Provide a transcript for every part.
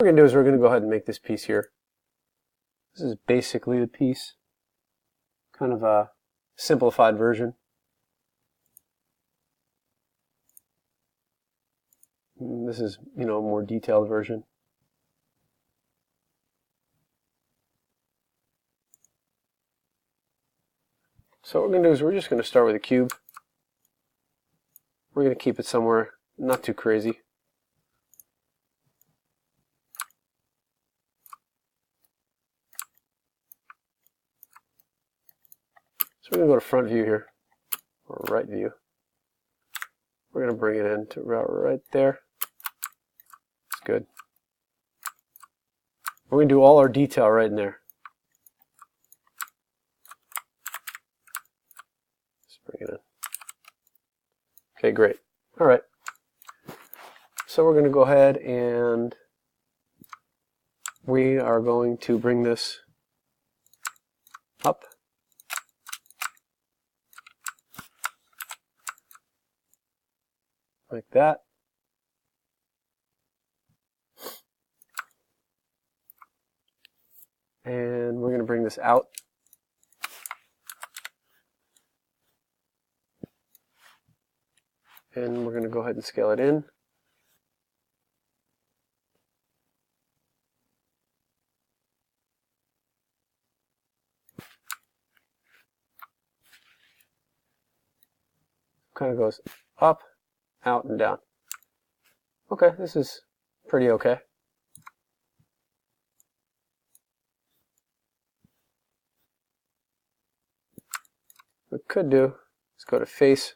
we're going to do is we're going to go ahead and make this piece here. This is basically the piece, kind of a simplified version. And this is, a more detailed version. So what we're going to do is we're just going to start with a cube. We're going to keep it somewhere not too crazy. So we're going to go to front view here, or right view. We're going to bring it in to about right there. That's good. We're going to do all our detail right in there. Let's bring it in. Okay, great. All right. So we're going to go ahead and we are going to bring this up. Like that. And we're going to bring this out. And we're going to go ahead and scale it in. Kind of goes up, out, and down. Okay, this is pretty okay. What we could do is go to face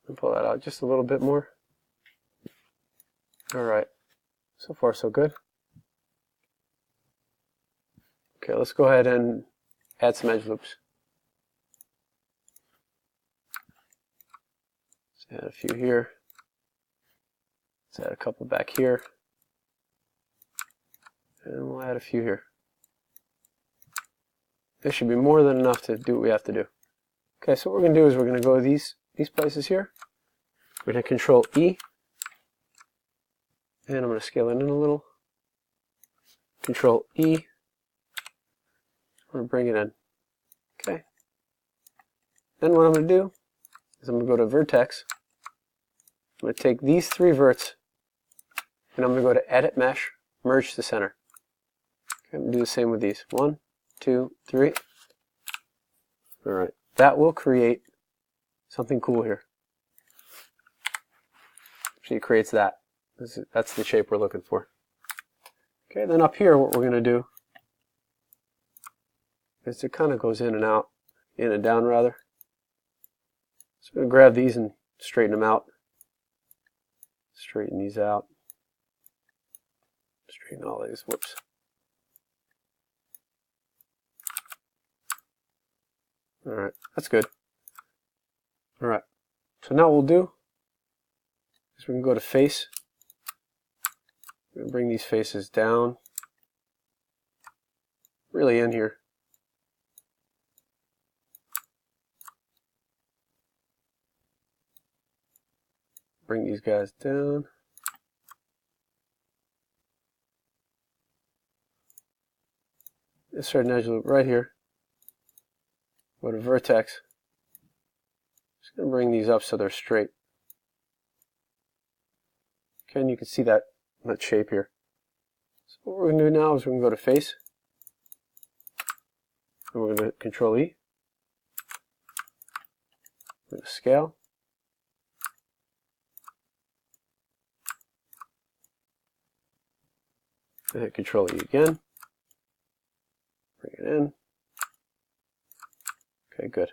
and pull that out just a little bit more. Alright, so far so good. Okay, let's go ahead and add some edge loops. Let's add a few here. Let's add a couple back here. And we'll add a few here. This should be more than enough to do what we have to do. Okay, so what we're going to do is we're going to go to these places here. We're going to Control E. And I'm going to scale it in a little. Control E. I'm going to bring it in. Okay. Then what I'm going to do is I'm going to go to Vertex. I'm going to take these three verts and I'm going to go to Edit Mesh, Merge to Center. Okay, I'm going to do the same with these. 1, 2, 3. Alright, that will create something cool here. Actually, it creates that. That's the shape we're looking for. Okay, then up here, what we're going to do is it kind of goes in and out, in and down rather. So I'm going to grab these and straighten them out. Straighten these out. Straighten all these. Whoops. Alright, that's good. Alright, so now what we'll do is we can go to face. We're going to bring these faces down. Really in here. Bring these guys down. Insert an edge loop right here. Go to Vertex. Just going to bring these up so they're straight. Okay, and you can see that shape here. So what we're going to do now is we're going to go to Face. And we're going to Control E. We're going to Scale. And hit Control E again. Bring it in. Okay, good.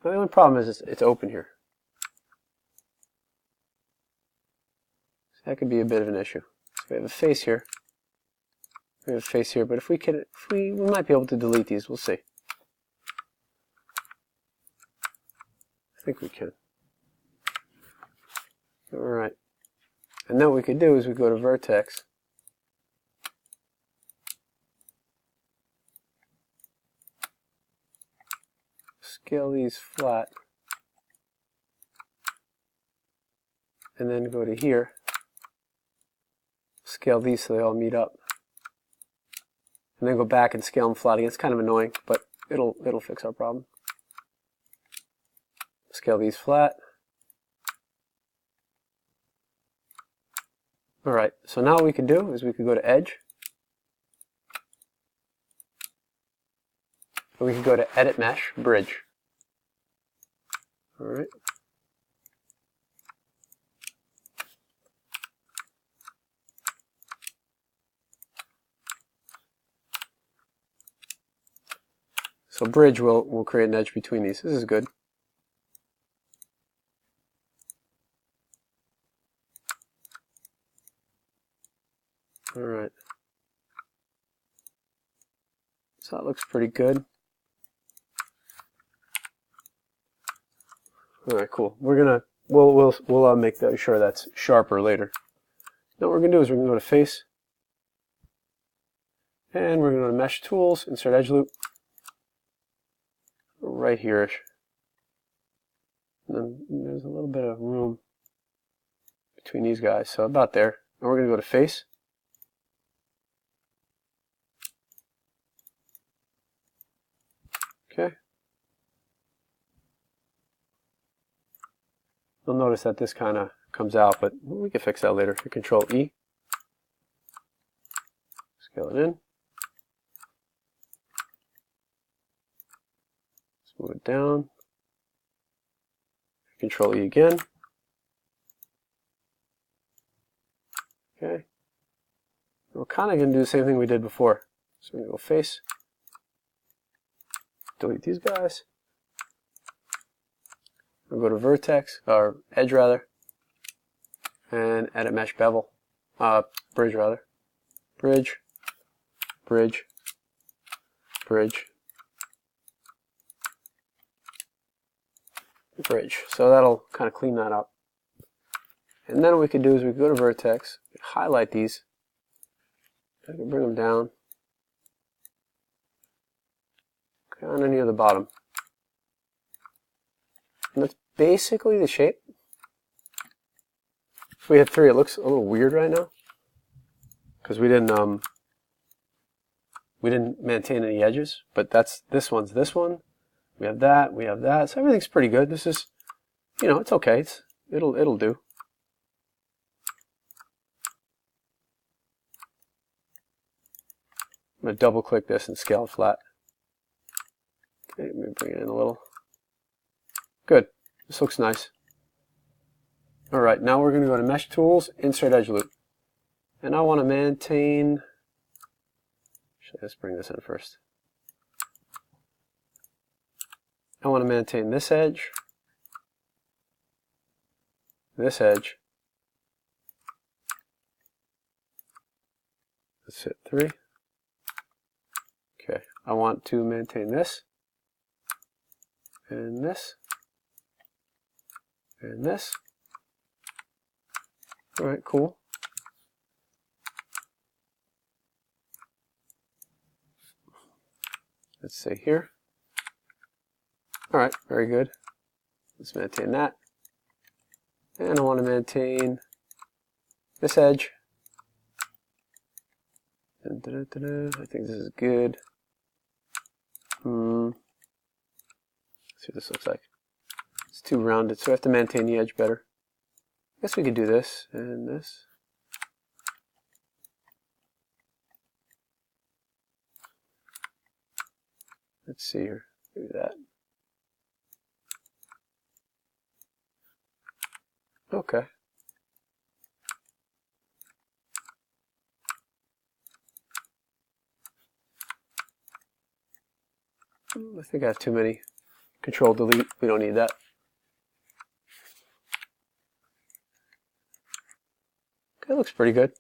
Now, the only problem is it's open here. So that could be a bit of an issue. So we have a face here. We have a face here, but if we might be able to delete these. We'll see. I think we can. All right. And then what we could do is we go to Vertex. Scale these flat. and then go to here, scale these so they all meet up, and then go back and scale them flat again. It's kind of annoying, but it'll fix our problem. Scale these flat. Alright, so now what we can do is we could go to Edge, and we can go to Edit Mesh, Bridge. Alright. So Bridge will create an edge between these. This is good. Alright. So that looks pretty good. Alright, cool. We'll make sure that's sharper later. Now what we're gonna do is we're gonna go to Face, and we're gonna go to Mesh Tools, insert Edge Loop, right here-ish. And then there's a little bit of room between these guys, so about there. And we're gonna go to Face. Okay. You'll notice that this kind of comes out, but we can fix that later. Control E. Scale it in. Let's move it down. Control E again. Okay. We're kind of going to do the same thing we did before. So we're going to go Face. Delete these guys. We'll go to Vertex, or Edge rather, and Edit Mesh Bevel. Bridge rather. Bridge. Bridge. Bridge. Bridge. So that'll kind of clean that up. And then what we could do is we could go to Vertex, highlight these, I can bring them down, kind of near the bottom. And that's basically the shape. If we had 3, it looks a little weird right now because we didn't maintain any edges. But this one's this one. We have that. We have that. So everything's pretty good. This is, it's okay. It'll do. I'm going to double click this and scale it flat. Okay, let me bring it in a little. Good. This looks nice. Alright, now we're going to go to Mesh Tools, Insert Edge Loop. And I want to maintain... Let's bring this in first. I want to maintain this edge, this edge. Let's hit 3. Okay, I want to maintain this, and this, and this. Alright, cool. Let's say here. Alright, very good. Let's maintain that. And I want to maintain this edge. I think this is good. Let's see what this looks like. It's too rounded, so I have to maintain the edge better. I guess we could do this and this. Let's see here. Do that. Okay. I think I have too many. Control delete. We don't need that. Okay, looks pretty good.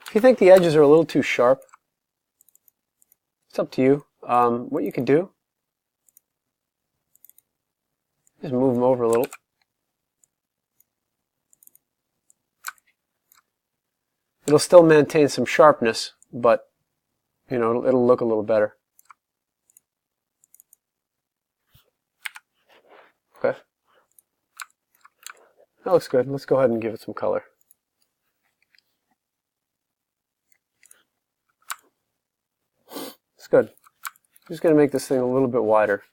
If you think the edges are a little too sharp, it's up to you. What you can do is move them over a little. It'll still maintain some sharpness, but it'll look a little better. Okay. that looks good. Let's go ahead and give it some color. It's good. I'm just going to make this thing a little bit wider.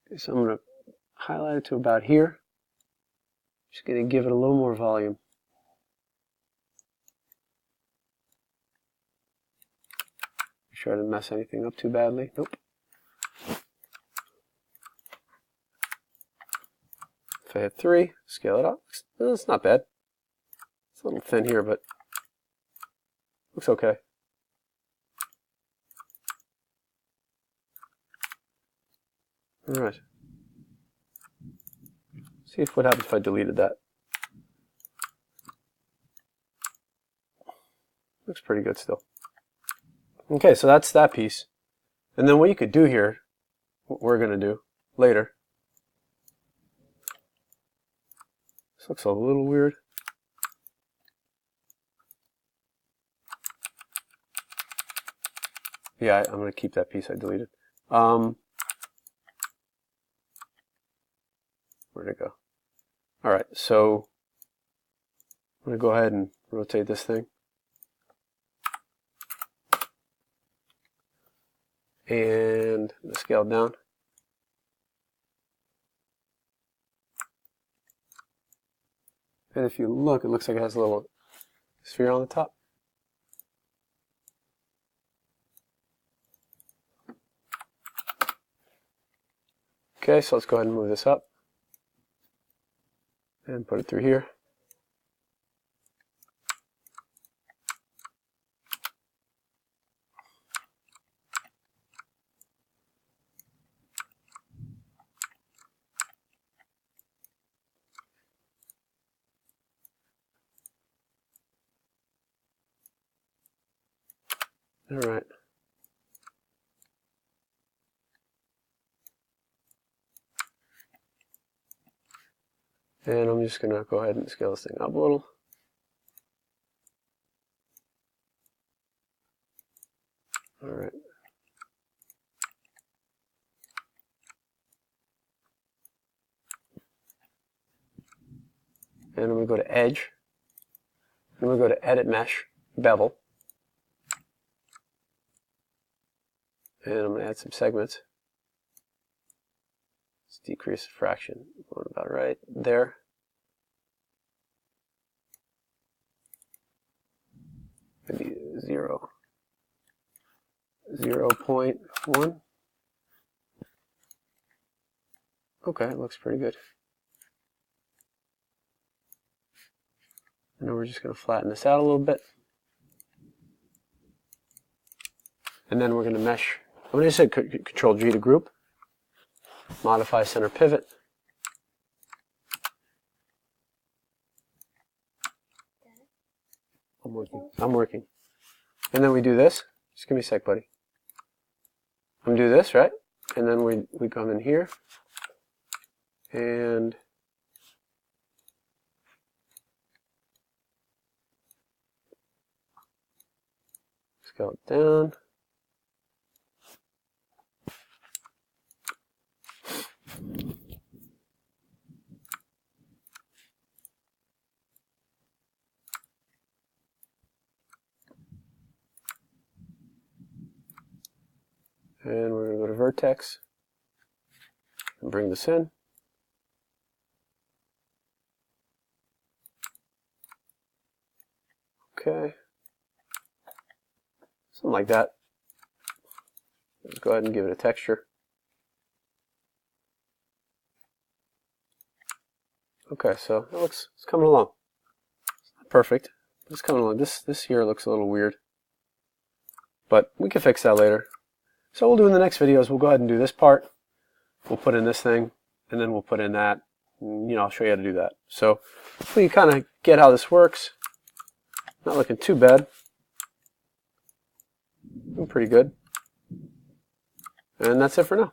Okay, so I'm going to highlight it to about here. Just going to give it a little more volume. Make sure I didn't mess anything up too badly. Nope. If I hit 3, scale it up. It's not bad. It's a little thin here, but looks okay. All right. See what happens if I deleted that. Looks pretty good still. Okay, so that's that piece. And then what you could do here, what we're going to do later. This looks a little weird. Yeah, I'm going to keep that piece I deleted. Where'd it go? All right, so I'm going to go ahead and rotate this thing. And I'm going to scale it down. And if you look, it looks like it has a little sphere on the top. Okay, so let's go ahead and move this up and put it through here. All right. And I'm just going to go ahead and scale this thing up a little. All right. And I'm going to go to Edge. And I'm going to go to Edit Mesh, Bevel. And I'm going to add some segments. Let's decrease the fraction. Going about right there. Maybe 0.1. Okay, it looks pretty good. And then we're just going to flatten this out a little bit. And then we're going to mesh. I'm going to say Control G to group. Modify center pivot. I'm working. And then we do this. Just give me a sec, buddy. I'm going to do this, right? And then we come in here. And scale it down. And we're going to go to Vertex and bring this in. Okay. Something like that. Let's go ahead and give it a texture. Okay, so it's coming along. It's not perfect, but it's coming along. This here looks a little weird, but we can fix that later. So what we'll do in the next video is we'll go ahead and do this part. We'll put in this thing, and then we'll put in that. And, I'll show you how to do that. So you kind of get how this works. Not looking too bad. Pretty good. And that's it for now.